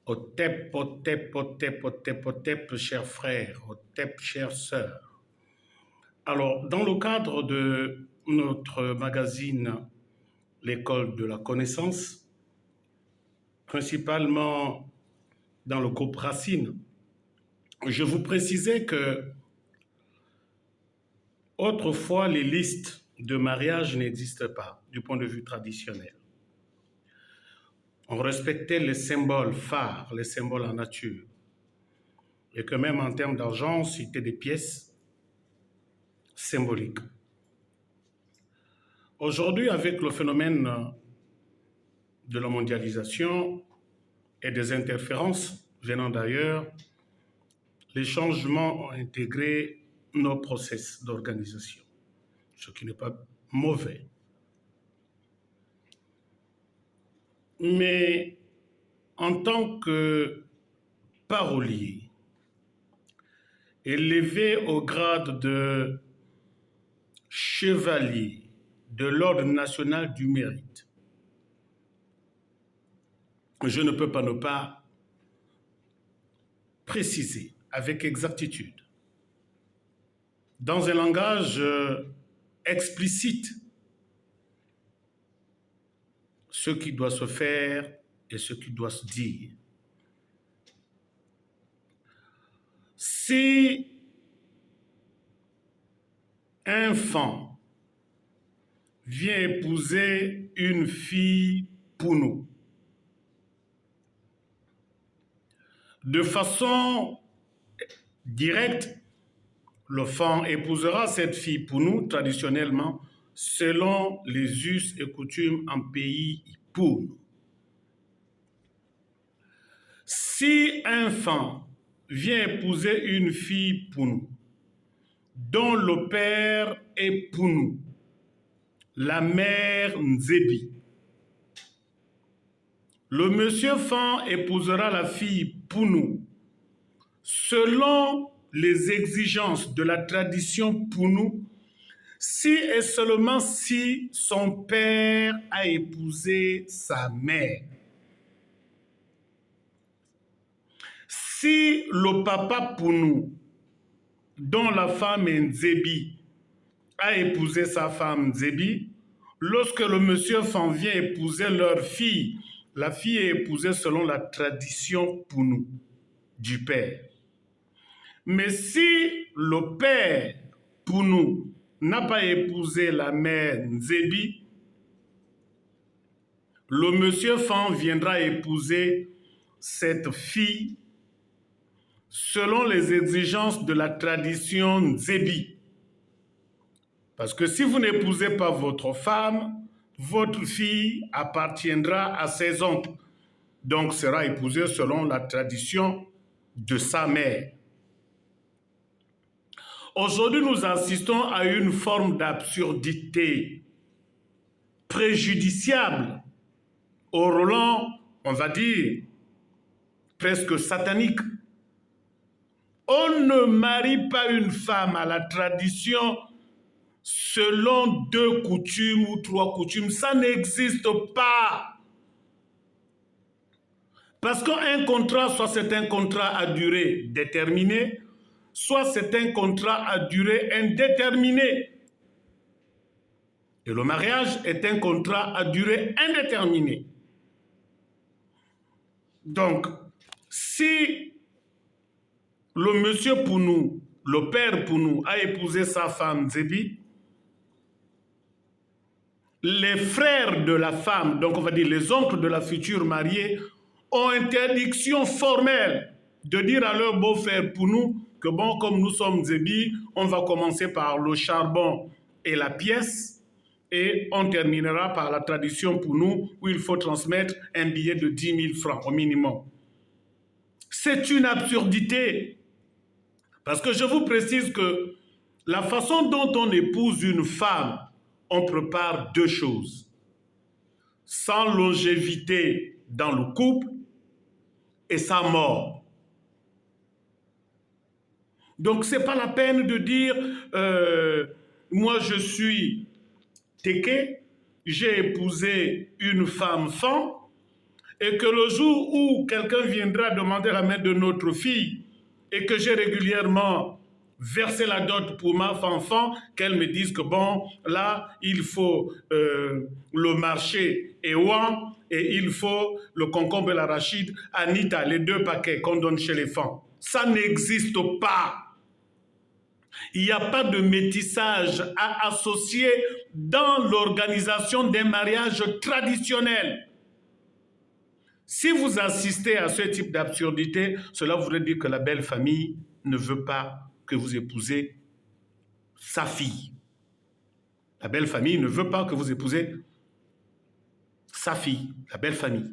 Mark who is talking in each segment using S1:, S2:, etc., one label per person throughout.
S1: Otep, Otep, Otep, Otep, Otep, chers frères, Otep, chères sœurs. Alors, dans le cadre de notre magazine L'école de la connaissance, principalement dans le groupe Racine, je vous précisais que autrefois, les listes de mariage n'existaient pas du point de vue traditionnel. On respectait les symboles phares, les symboles en nature. Et que même en termes d'argent, c'était des pièces symboliques. Aujourd'hui, avec le phénomène de la mondialisation et des interférences venant d'ailleurs, les changements ont intégré nos process d'organisation, ce qui n'est pas mauvais. Mais en tant que parolier, élevé au grade de chevalier de l'Ordre national du mérite, je ne peux pas ne pas préciser avec exactitude, dans un langage explicite, ce qui doit se faire et ce qui doit se dire. Si un enfant vient épouser une fille pounou, de façon directe, l'enfant épousera cette fille pounou traditionnellement selon les us et coutumes en pays pounou. Si un enfant vient épouser une fille pounou, dont le père est pounou, la mère Nzebi, le monsieur Fan épousera la fille pounou selon les exigences de la tradition pounou, si et seulement si son père a épousé sa mère. Si le papa pounou, dont la femme est Nzebi, a épousé sa femme Nzebi, lorsque le monsieur Fan vient épouser leur fille, la fille est épousée selon la tradition pounou du père. Mais si le père pounou n'a pas épousé la mère Nzebi, le monsieur Fan viendra épouser cette fille selon les exigences de la tradition Nzebi. Parce que si vous n'épousez pas votre femme, votre fille appartiendra à ses oncles, donc sera épousée selon la tradition de sa mère. Aujourd'hui, nous assistons à une forme d'absurdité préjudiciable au Roland, on va dire, presque satanique. On ne marie pas une femme à la tradition selon 2 coutumes ou 3 coutumes. Ça n'existe pas. Parce qu'un contrat, soit c'est un contrat à durée déterminée, soit c'est un contrat à durée indéterminée. Et le mariage est un contrat à durée indéterminée. Donc, si le monsieur pounou, le père pounou, a épousé sa femme Zébi, les frères de la femme, donc on va dire les oncles de la future mariée, ont interdiction formelle de dire à leur beau-frère pounou que bon, comme nous sommes Zébi, on va commencer par le charbon et la pièce et on terminera par la tradition pounou où il faut transmettre un billet de 10 000 francs au minimum. C'est une absurdité. Parce que je vous précise que la façon dont on épouse une femme, on prépare 2 choses. Sa longévité dans le couple et sa mort. Donc, ce n'est pas la peine de dire moi je suis Téké, j'ai épousé une femme fan et que le jour où quelqu'un viendra demander la main de notre fille et que j'ai régulièrement versé la dot pour ma enfant, qu'elle me dise que bon, là, il faut le marché Ewan et il faut le concombre et l'arachide Anita, les 2 paquets qu'on donne chez les femmes. Ça n'existe pas. Il n'y a pas de métissage à associer dans l'organisation des mariages traditionnels. Si vous assistez à ce type d'absurdité, cela voudrait dire que la belle famille ne veut pas que vous épousez sa fille. La belle famille ne veut pas que vous épousez sa fille, la belle famille.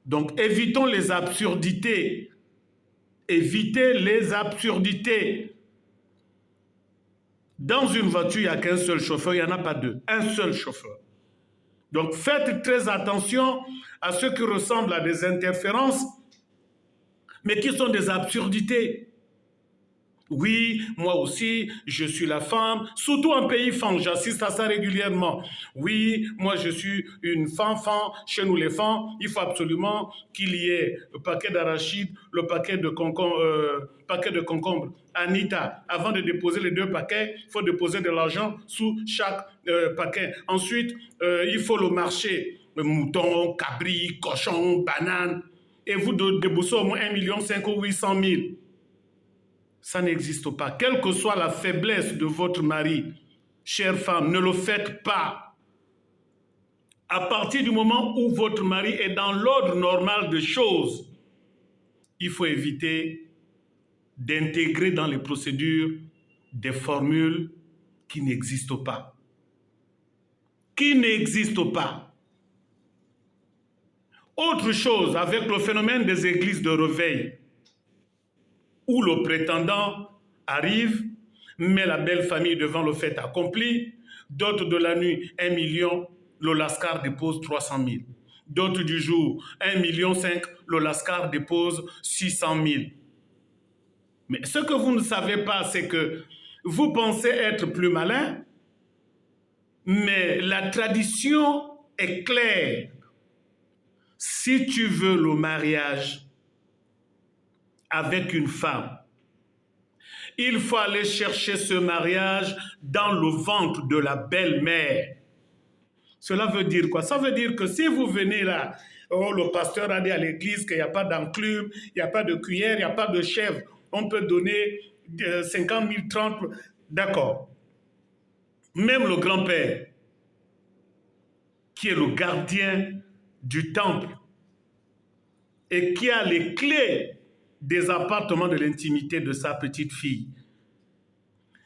S1: Donc évitons les absurdités. Évitez les absurdités. Dans une voiture, il n'y a qu'un seul chauffeur, il n'y en a pas 2, un seul chauffeur. Donc faites très attention à ce qui ressemble à des interférences, mais qui sont des absurdités. Oui, moi aussi, je suis la femme, surtout en pays femme, j'assiste à ça régulièrement. Oui, moi je suis une femme, chez nous les femmes, il faut absolument qu'il y ait le paquet d'arachides, le paquet de concombre. Anita, avant de déposer les 2 paquets, il faut déposer de l'argent sous chaque paquet. Ensuite, il faut le marché, mouton, cabri, cochon, banane, et vous déboursez au moins 1,5 million ou 800 000. Ça n'existe pas. Quelle que soit la faiblesse de votre mari, chère femme, ne le faites pas. À partir du moment où votre mari est dans l'ordre normal des choses, il faut éviter d'intégrer dans les procédures des formules qui n'existent pas. Qui n'existent pas. Autre chose, avec le phénomène des églises de réveil, où le prétendant arrive, met la belle famille devant le fait accompli, dot de la nuit 1 million, le lascar dépose 300 000. Dot du jour 1,5 million, le lascar dépose 600 000. Mais ce que vous ne savez pas, c'est que vous pensez être plus malin, mais la tradition est claire. Si tu veux le mariage avec une femme, il faut aller chercher ce mariage dans le ventre de la belle-mère. Cela veut dire quoi? Ça veut dire que si vous venez là, oh, le pasteur a dit à l'église qu'il n'y a pas d'enclume, il n'y a pas de cuillère, il n'y a pas de chèvre, on peut donner 50 000, 30 000, d'accord. Même le grand-père, qui est le gardien du temple et qui a les clés des appartements de l'intimité de sa petite fille.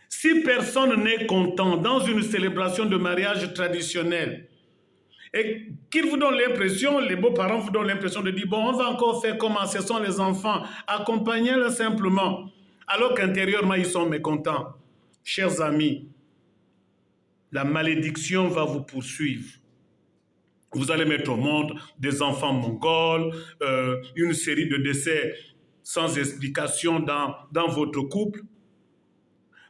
S1: Si personne n'est content dans une célébration de mariage traditionnel et qu'ils vous donnent l'impression, les beaux-parents vous donnent l'impression de dire, bon, on va encore faire comment, ce sont les enfants, accompagnez-les simplement, alors qu'intérieurement, ils sont mécontents. Chers amis, la malédiction va vous poursuivre. Vous allez mettre au monde des enfants mongols, une série de décès sans explication dans votre couple.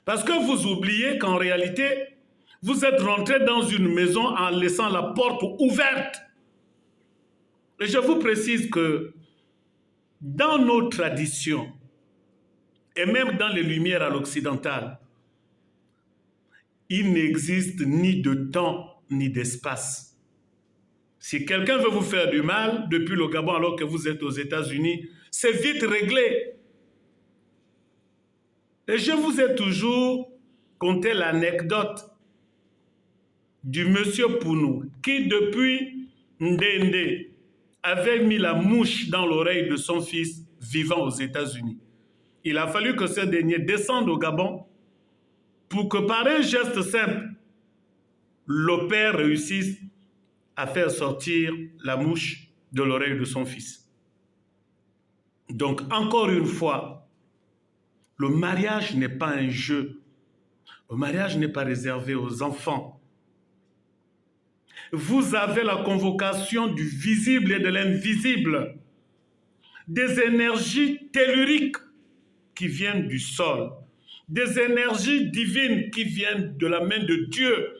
S1: Parce que vous oubliez qu'en réalité, vous êtes rentré dans une maison en laissant la porte ouverte. Et je vous précise que dans nos traditions, et même dans les Lumières à l'occidental, il n'existe ni de temps ni d'espace. Si quelqu'un veut vous faire du mal depuis le Gabon alors que vous êtes aux États-Unis, c'est vite réglé. Et je vous ai toujours conté l'anecdote du monsieur Pounou qui, depuis Ndende, avait mis la mouche dans l'oreille de son fils vivant aux États-Unis. Il a fallu que ce dernier descende au Gabon pour que par un geste simple, le père réussisse à faire sortir la mouche de l'oreille de son fils. Donc, encore une fois, le mariage n'est pas un jeu. Le mariage n'est pas réservé aux enfants. Vous avez la convocation du visible et de l'invisible, des énergies telluriques qui viennent du sol, des énergies divines qui viennent de la main de Dieu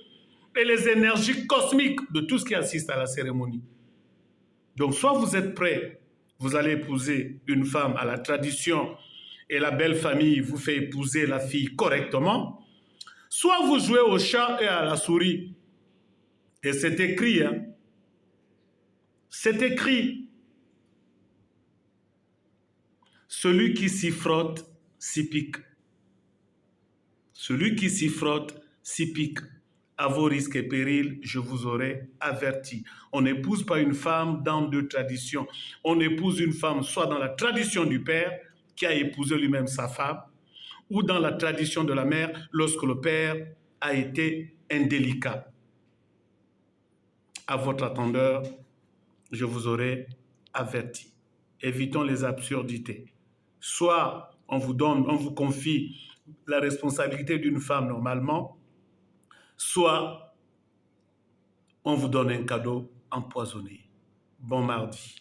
S1: et les énergies cosmiques de tout ce qui assiste à la cérémonie. Donc, soit vous êtes prêt, vous allez épouser une femme à la tradition et la belle famille vous fait épouser la fille correctement, soit vous jouez au chat et à la souris. Et c'est écrit, hein. C'est écrit. Celui qui s'y frotte, s'y pique. Celui qui s'y frotte, s'y pique. À vos risques et périls, je vous aurai averti. On n'épouse pas une femme dans deux traditions. On épouse une femme soit dans la tradition du père, qui a épousé lui-même sa femme, ou dans la tradition de la mère, lorsque le père a été indélicat. À votre attendeur, je vous aurai averti. Évitons les absurdités. Soit on vous confie la responsabilité d'une femme normalement, soit on vous donne un cadeau empoisonné. Bon mardi.